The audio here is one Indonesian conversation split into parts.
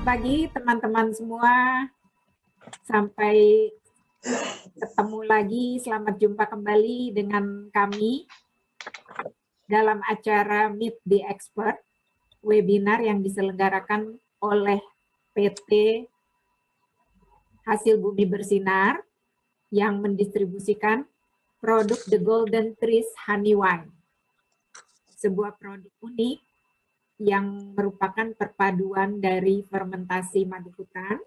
pagi teman-teman semua. Sampai ketemu lagi, selamat jumpa kembali dengan kami dalam acara Meet the Expert, webinar yang diselenggarakan oleh PT Hasil Bumi Bersinar yang mendistribusikan produk The Golden Trees Honey Wine. Sebuah produk unik yang merupakan perpaduan dari fermentasi madu hutan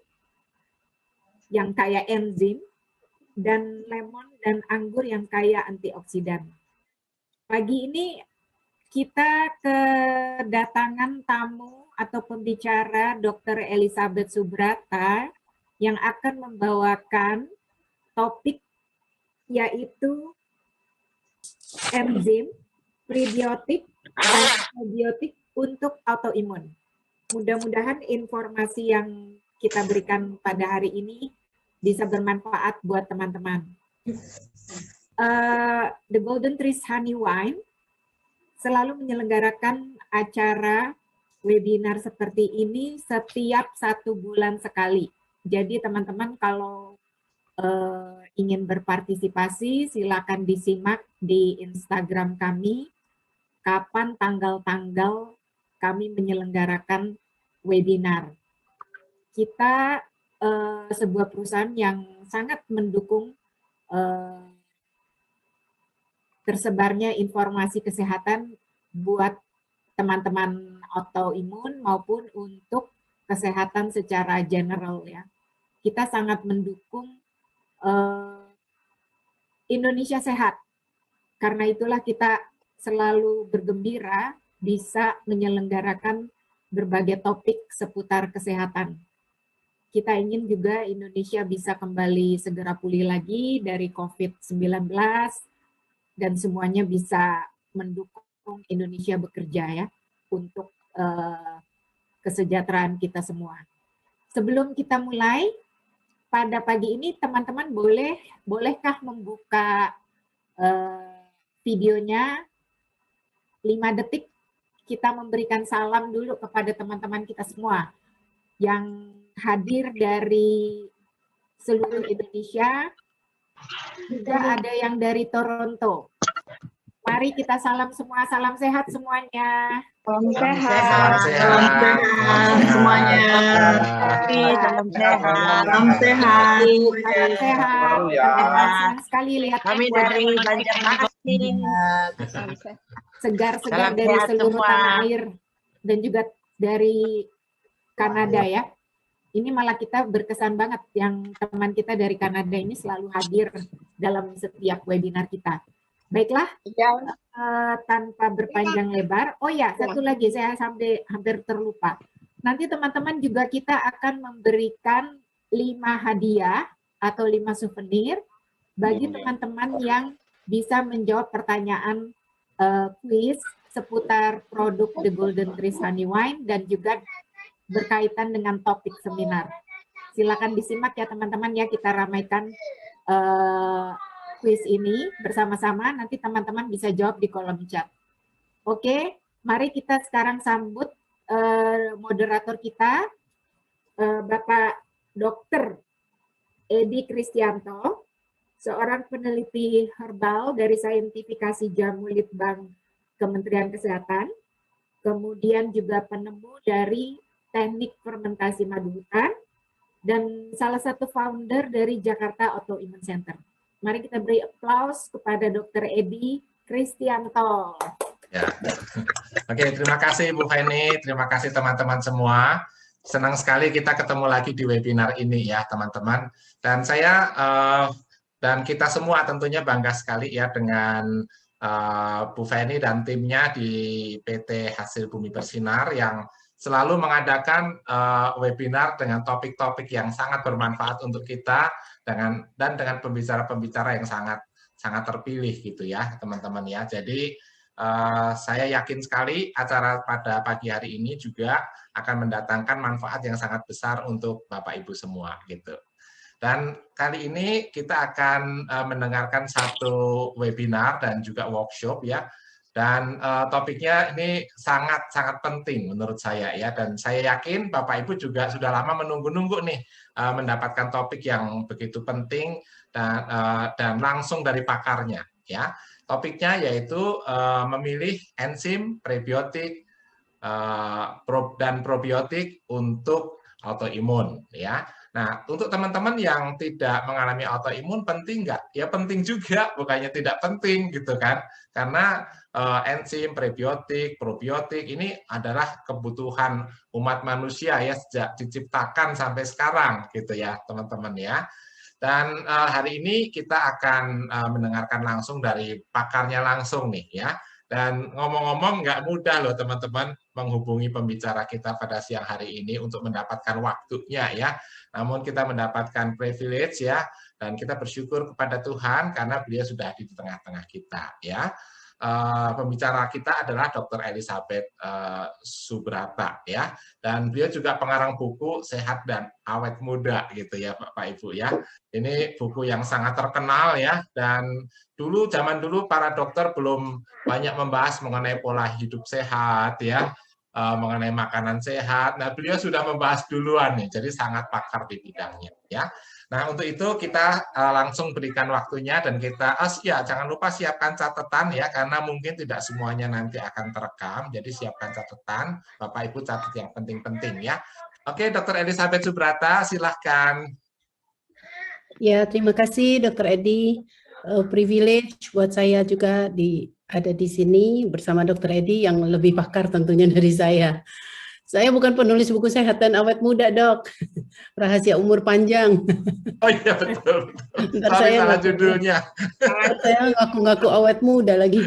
yang kaya enzim dan lemon dan anggur yang kaya antioksidan. Pagi ini kita kedatangan tamu atau pembicara Dr. Elizabeth Subrata yang akan membawakan topik yaitu enzim, prebiotik, dan probiotik untuk autoimun. Mudah-mudahan informasi yang kita berikan pada hari ini bisa bermanfaat buat teman-teman. The Golden Trees Honey Wine selalu menyelenggarakan acara webinar seperti ini setiap 1 bulan sekali. Jadi teman-teman kalau ingin berpartisipasi, silakan disimak di Instagram kami, kapan tanggal-tanggal kami menyelenggarakan webinar. Kita sebuah perusahaan yang sangat mendukung tersebarnya informasi kesehatan buat teman-teman autoimun maupun untuk kesehatan secara general ya. Kita sangat mendukung Indonesia sehat. Karena itulah kita selalu bergembira bisa menyelenggarakan berbagai topik seputar kesehatan. Kita ingin juga Indonesia bisa kembali segera pulih lagi dari COVID-19 dan semuanya bisa mendukung Indonesia bekerja ya untuk kesejahteraan kita semua. Sebelum kita mulai, pada pagi ini teman-teman bolehkah membuka videonya 5 detik, kita memberikan salam dulu kepada teman-teman kita semua yang hadir dari seluruh Indonesia, juga ada yang dari Toronto. Mari kita salam semua, salam sehat semuanya. Salam sehat, salam sehat semuanya. Salam sehat, salam sehat, salam sehat. Senang sekali lihat kami dari Banjarmasin. Segar-segar dari seluruh tanah air dan juga dari Kanada ya. Ini malah kita berkesan banget yang teman kita dari Kanada ini selalu hadir dalam setiap webinar kita. Baiklah, tanpa berpanjang lebar. Oh ya, satu lagi saya hampir terlupa. Nanti teman-teman juga kita akan memberikan 5 hadiah atau 5 souvenir bagi teman-teman yang bisa menjawab pertanyaan kuis seputar produk The Golden Trees Honey Wine dan juga berkaitan dengan topik seminar. Silakan disimak ya teman-teman ya, kita ramaikan kuis ini bersama-sama, nanti teman-teman bisa jawab di kolom chat. Oke, mari kita sekarang sambut moderator kita, Bapak Dr. Edi Kristianto, seorang peneliti herbal dari Saintifikasi Jamu Litbang Kementerian Kesehatan, kemudian juga penemu dari teknik fermentasi madu hutan, dan salah satu founder dari Jakarta Autoimmune Center. Mari kita beri aplaus kepada Dr. Edi Kristianto. Ya. Oke, terima kasih Bu Feni, terima kasih teman-teman semua. Senang sekali kita ketemu lagi di webinar ini ya teman-teman. Dan saya dan kita semua tentunya bangga sekali ya dengan Bu Feni dan timnya di PT Hasil Bumi Bersinar yang selalu mengadakan webinar dengan topik-topik yang sangat bermanfaat untuk kita dengan pembicara-pembicara yang sangat terpilih gitu ya teman-teman ya. Jadi saya yakin sekali acara pada pagi hari ini juga akan mendatangkan manfaat yang sangat besar untuk Bapak Ibu semua gitu. Dan kali ini kita akan mendengarkan satu webinar dan juga workshop ya Dan topiknya ini sangat penting menurut saya ya, dan saya yakin Bapak Ibu juga sudah lama menunggu-nunggu nih mendapatkan topik yang begitu penting dan langsung dari pakarnya ya. Topiknya yaitu memilih enzim, prebiotik dan probiotik untuk autoimun ya. Nah, untuk teman-teman yang tidak mengalami autoimun penting nggak? Ya penting juga, bukannya tidak penting gitu kan. Karena enzim, prebiotik, probiotik ini adalah kebutuhan umat manusia ya sejak diciptakan sampai sekarang gitu ya teman-teman ya. Dan hari ini kita akan mendengarkan langsung dari pakarnya langsung nih ya. Dan ngomong-ngomong nggak mudah loh teman-teman menghubungi pembicara kita pada siang hari ini untuk mendapatkan waktunya ya. Namun kita mendapatkan privilege ya, dan kita bersyukur kepada Tuhan karena beliau sudah di tengah-tengah kita ya. Pembicara kita adalah Dr. Elizabeth Subrata ya, dan beliau juga pengarang buku Sehat dan Awet Muda gitu ya Bapak Ibu ya. Ini buku yang sangat terkenal ya, dan zaman dulu para dokter belum banyak membahas mengenai pola hidup sehat ya, mengenai makanan sehat. Nah, beliau sudah membahas duluan nih, jadi sangat pakar di bidangnya ya. Nah, untuk itu kita langsung berikan waktunya, dan kita ya jangan lupa siapkan catatan ya, karena mungkin tidak semuanya nanti akan terekam. Jadi siapkan catatan, Bapak Ibu catat yang penting-penting ya. Oke, Dr. Elizabeth Subrata, silahkan. Ya, terima kasih Dr. Edi. Privilege buat saya juga ada di sini bersama Dr. Edi yang lebih pakar tentunya dari saya. Saya bukan penulis buku Sehat dan Awet Muda, Dok. Rahasia umur panjang. Oh iya, betul. Ntar saya salah judulnya. Saya ngaku-ngaku awet muda lagi.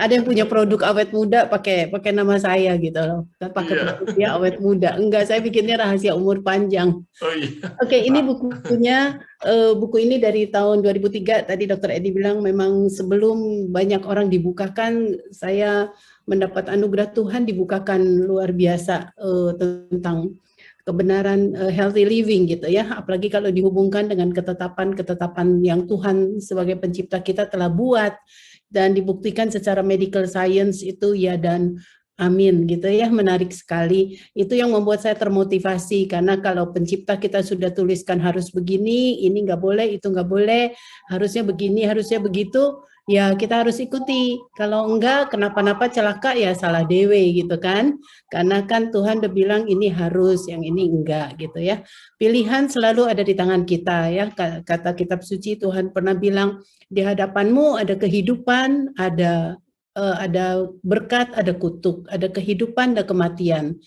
Ada yang punya produk awet muda pakai nama saya gitu loh. Pakai produknya awet muda. Enggak, saya bikinnya rahasia umur panjang. Oh iya. Oke, ini bukunya. Buku ini dari tahun 2003. Tadi Dr. Edi bilang memang sebelum banyak orang dibukakan, saya mendapat anugerah Tuhan dibukakan luar biasa tentang kebenaran healthy living gitu ya, apalagi kalau dihubungkan dengan ketetapan yang Tuhan sebagai pencipta kita telah buat dan dibuktikan secara medical science itu ya dan amin gitu ya, menarik sekali. Itu yang membuat saya termotivasi, karena kalau pencipta kita sudah tuliskan harus begini, ini nggak boleh, itu nggak boleh, harusnya begini, harusnya begitu, ya kita harus ikuti. Kalau enggak, kenapa-napa celaka ya salah dewe gitu kan. Karena kan Tuhan udah bilang ini harus, yang ini enggak gitu ya. Pilihan selalu ada di tangan kita ya. Kata kitab suci, Tuhan pernah bilang di hadapanmu ada kehidupan, ada berkat, ada kutuk, ada kehidupan, ada kematian.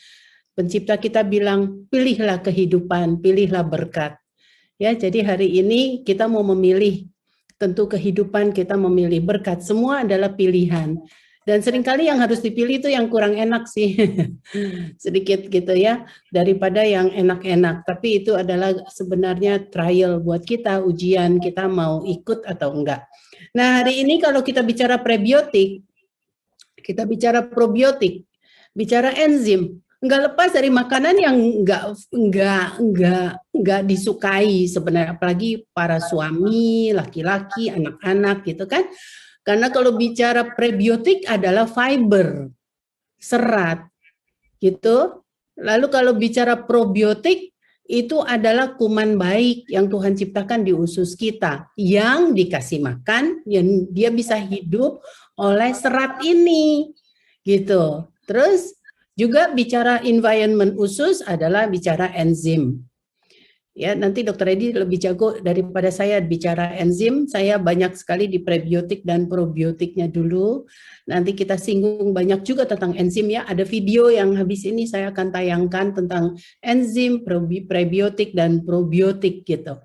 Pencipta kita bilang pilihlah kehidupan, pilihlah berkat. Ya, jadi hari ini kita mau memilih. Tentu kehidupan, kita memilih berkat, semua adalah pilihan. Dan seringkali yang harus dipilih itu yang kurang enak sih, sedikit gitu ya, daripada yang enak-enak. Tapi itu adalah sebenarnya trial buat kita, ujian kita mau ikut atau enggak. Nah, hari ini kalau kita bicara prebiotik, kita bicara probiotik, bicara enzim, nggak lepas dari makanan yang nggak disukai sebenarnya, apalagi para suami, laki-laki, anak-anak gitu kan. Karena kalau bicara prebiotik adalah fiber, serat gitu. Lalu kalau bicara probiotik itu adalah kuman baik yang Tuhan ciptakan di usus kita, yang dikasih makan, yang dia bisa hidup oleh serat ini gitu. Terus juga bicara environment usus adalah bicara enzim. Ya, nanti Dr. Edi lebih jago daripada saya bicara enzim. Saya banyak sekali di prebiotik dan probiotiknya dulu. Nanti kita singgung banyak juga tentang enzim ya. Ada video yang habis ini saya akan tayangkan tentang enzim, prebiotik dan probiotik gitu.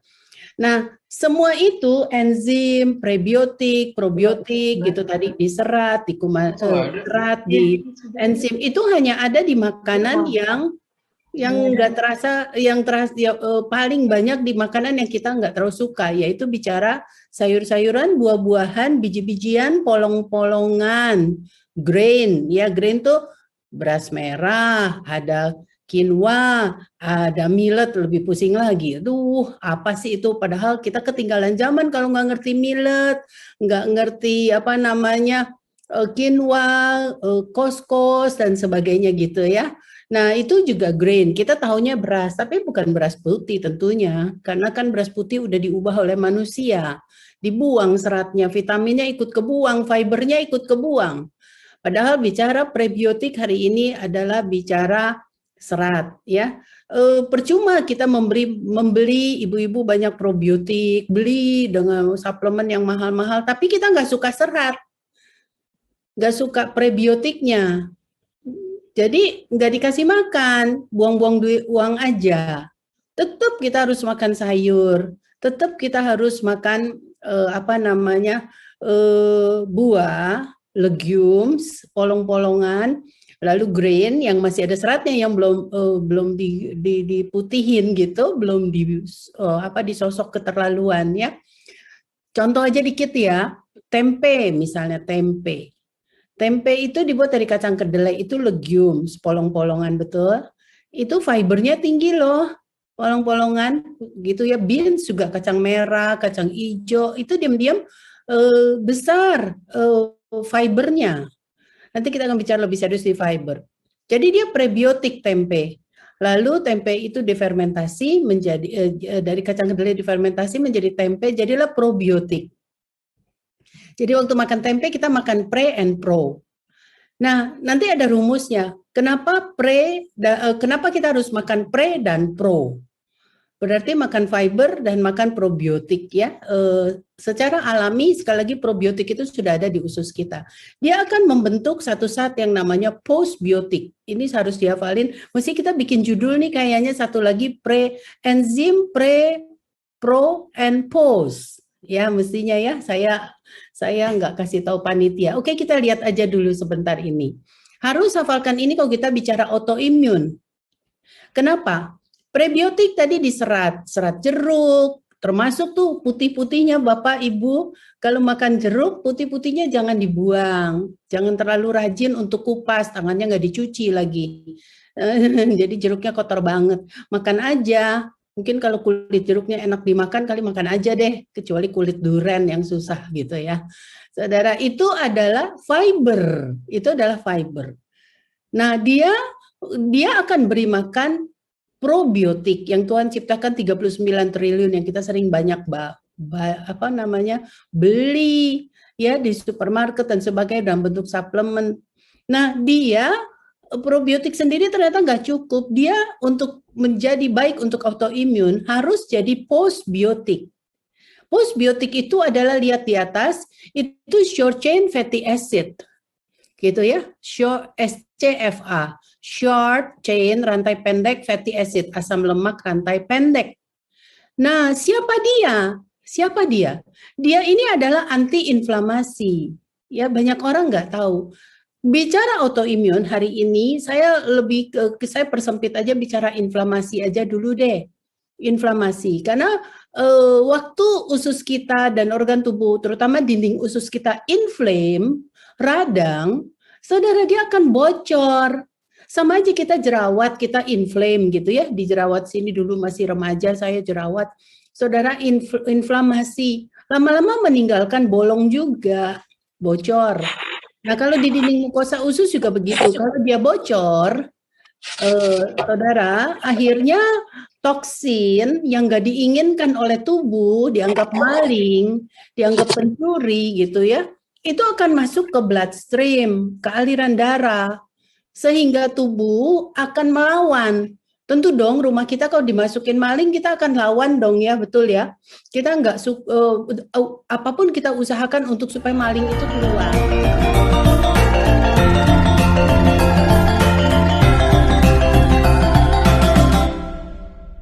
Nah, semua itu enzim, prebiotik, probiotik gitu tadi di serat, di kuman serat, di enzim itu hanya ada di makanan yang nggak terasa, paling banyak di makanan yang kita nggak terlalu suka, yaitu bicara sayur-sayuran, buah-buahan, biji-bijian, polong-polongan, grain. Ya, grain tuh beras merah, ada quinoa, ada millet, lebih pusing lagi. Aduh, apa sih itu? Padahal kita ketinggalan zaman kalau nggak ngerti millet, nggak ngerti apa namanya quinoa, couscous dan sebagainya gitu ya. Nah, itu juga grain. Kita tahunya beras, tapi bukan beras putih tentunya. Karena kan beras putih udah diubah oleh manusia. Dibuang seratnya, vitaminnya ikut kebuang, fibernya ikut kebuang. Padahal bicara prebiotik hari ini adalah bicara serat ya. Percuma kita membeli ibu-ibu banyak probiotik, beli dengan suplemen yang mahal-mahal, tapi kita nggak suka serat, nggak suka prebiotiknya. Jadi nggak dikasih makan, buang-buang duit uang aja. Tetap kita harus makan sayur, tetap kita harus makan buah, legumes, polong-polongan, lalu grain yang masih ada seratnya yang belum diputihin gitu, belum disosok keterlaluan ya. Contoh aja dikit ya, tempe misalnya tempe. Tempe itu dibuat dari kacang kedelai, itu legumes, polong-polongan betul. Itu fibernya tinggi loh, polong-polongan gitu ya. Beans juga kacang merah, kacang hijau, itu diam-diam besar fibernya. Nanti kita akan bicara lebih serius di fiber. Jadi dia prebiotik tempe. Lalu tempe itu difermentasi menjadi dari kacang kedelai difermentasi menjadi tempe, jadilah probiotik. Jadi waktu makan tempe kita makan pre and pro. Nah, nanti ada rumusnya. Kenapa kita harus makan pre dan pro? Berarti makan fiber dan makan probiotik ya. Secara alami sekali lagi probiotik itu sudah ada di usus kita. Dia akan membentuk satu zat yang namanya postbiotik. Ini harus dihafalin. Mesti kita bikin judul nih kayaknya satu lagi enzim pre, pro, and post. Ya mestinya ya. Saya nggak kasih tahu panitia. Oke, kita lihat aja dulu sebentar ini. Harus hafalkan ini kalau kita bicara autoimun. Kenapa? Prebiotik tadi diserat, serat jeruk, termasuk tuh putih-putihnya Bapak Ibu. Kalau makan jeruk, putih-putihnya jangan dibuang. Jangan terlalu rajin untuk kupas, tangannya nggak dicuci lagi. Jadi jeruknya kotor banget. Makan aja. Mungkin kalau kulit jeruknya enak dimakan, kali makan aja deh. Kecuali kulit durian yang susah gitu ya. Saudara, itu adalah fiber. Itu adalah fiber. Nah, dia akan beri makan probiotik yang Tuhan ciptakan 39 triliun yang kita sering banyak beli ya di supermarket dan sebagainya dalam bentuk suplemen. Nah, dia probiotik sendiri ternyata nggak cukup. Dia untuk menjadi baik untuk autoimun harus jadi postbiotik. Postbiotik itu adalah lihat di atas, itu short chain fatty acid. Gitu ya, SCFA. Short chain rantai pendek fatty acid, asam lemak rantai pendek. Nah, siapa dia? Siapa dia? Dia ini adalah anti-inflamasi. Ya, banyak orang nggak tahu. Bicara autoimun hari ini, saya persempit aja bicara inflamasi aja dulu deh. Inflamasi, karena waktu usus kita dan organ tubuh, terutama dinding usus kita inflame, radang, saudara dia akan bocor. Sama aja kita jerawat, kita inflame gitu ya. Di jerawat sini dulu masih remaja, saya jerawat. Saudara inflamasi, lama-lama meninggalkan bolong juga, bocor. Nah kalau di dinding mukosa usus juga begitu. Kalau dia bocor, saudara, akhirnya toksin yang nggak diinginkan oleh tubuh, dianggap maling, dianggap pencuri gitu ya, itu akan masuk ke bloodstream, ke aliran darah. Sehingga tubuh akan melawan. Tentu dong rumah kita kalau dimasukin maling kita akan lawan dong ya, betul ya. Kita nggak apapun kita usahakan untuk supaya maling itu keluar.